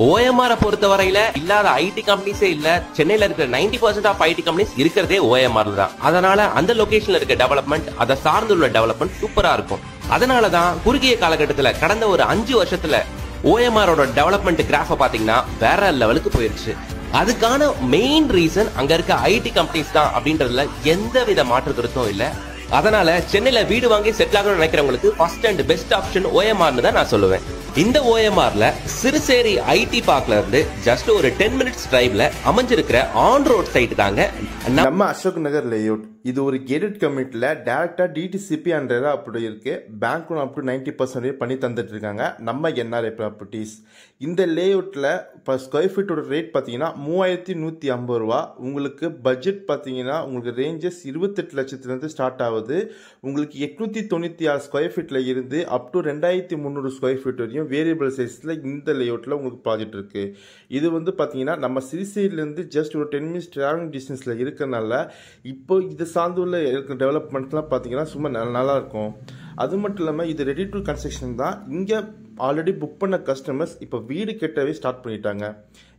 OMR பொறுத்தவரையில இல்லாத ID கம்பெனிஸே இல்ல. சென்னையில இருக்கிற 90% ஆஃப் ஐடி கம்பெனிஸ் இருக்கிறதே OMRல தான். அதனால அந்த லொகேஷன்ல இருக்க டெவலப்மெண்ட், அதை சார்ந்துள்ள டெவலப்மெண்ட் சூப்பரா இருக்கும். அதனாலதான் குறுகிய காலகட்டத்துல கடந்த ஒரு 5 வருஷத்துல OMRோட டெவலப்மெண்ட் கிராஃப பாத்தீங்கன்னா வேற லெவலுக்கு போயிருச்சு. அதுக்கான மெயின் ரீசன் அங்க இருக்க ஐடி கம்பெனிஸ் தான் அப்படின்றதுல எந்த வித மாற்று கருத்தும் இல்ல. அதனால சென்னையில வீடு வாங்கி செட்டில் ஆகணும்னு நினைக்கிறவங்களுக்கு ஃபர்ஸ்ட் அண்ட் பெஸ்ட் ஆப்ஷன் OMRனு தான் நான் சொல்லுவேன். இந்த OMRல சிறுசேரி ஐடி பார்க்ல இருந்து ஜஸ்ட் ஒரு 10 மினிட்ஸ் டிரைவ்ல அமைஞ்சிருக்கிற ஆன் ரோட் சைட் தாங்க நம்ம அசோக் நகர் லேஅவுட். இது ஒரு கேட்டட் கம்யூனிட்டில டைரக்டா டிடிசிபி அண்ட் ரெரா அப்படி இருக்கு. பேங்க் லோன் அப் டு 90% பண்ணி தந்துட்டு இருக்காங்க நம்ம NRI ப்ராப்பர்ட்டிஸ். இந்த லேஅவுட்ல ஸ்கொயர் ஃபீட்டோட ரேட் பாத்தீங்கன்னா 3150 ரூபா. உங்களுக்கு பட்ஜெட் பாத்தீங்கன்னா உங்களுக்கு ரேஞ்சஸ் 28 லட்சத்துல இருந்து ஸ்டார்ட் ஆகுது. உங்களுக்கு 896 ஸ்கொயர் ஃபீட்ல இருந்து அப் டு 2300 ஸ்கொயர் ஃபீட் வரையும் வேரியபிள் சைஸ்ல இந்த லேஅவுட்ல உங்களுக்கு ப்ராஜெக்ட் இருக்கு. இது வந்து பாத்தீங்கன்னா நம்ம சிறுசேரியில இருந்து ஜஸ்ட் ஒரு 10 மினிட்ஸ் டிராவலிங் டிஸ்டன்ஸ்ல இருக்கனால இப்போ இது சார்ந்துள்ள டெவலப்மெண்ட்லாம் பாத்தீங்கன்னா சும்மா நல்லா இருக்கும். அது மட்டும் இல்லாமல் இது ரெடி டு கன்ஸ்ட்ரக்ஷன் தான். இங்கே ஆல்ரெடி புக் பண்ண கஸ்டமர்ஸ் இப்போ வீடு கட்டவே ஸ்டார்ட் பண்ணிட்டாங்க.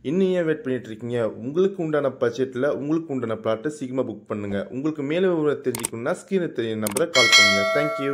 இன்னும் ஏன் வெயிட் பண்ணிட்டு இருக்கீங்க? உங்களுக்கு உண்டான பட்ஜெட்டில் உங்களுக்கு உண்டான பிளாட்டை சீக்கிரமாக புக் பண்ணுங்க. உங்களுக்கு மேலே தெரிஞ்சுக்கணும்னா ஸ்க்ரீனில் தெரிய நம்பரை கால் பண்ணுங்க. தேங்க்யூ.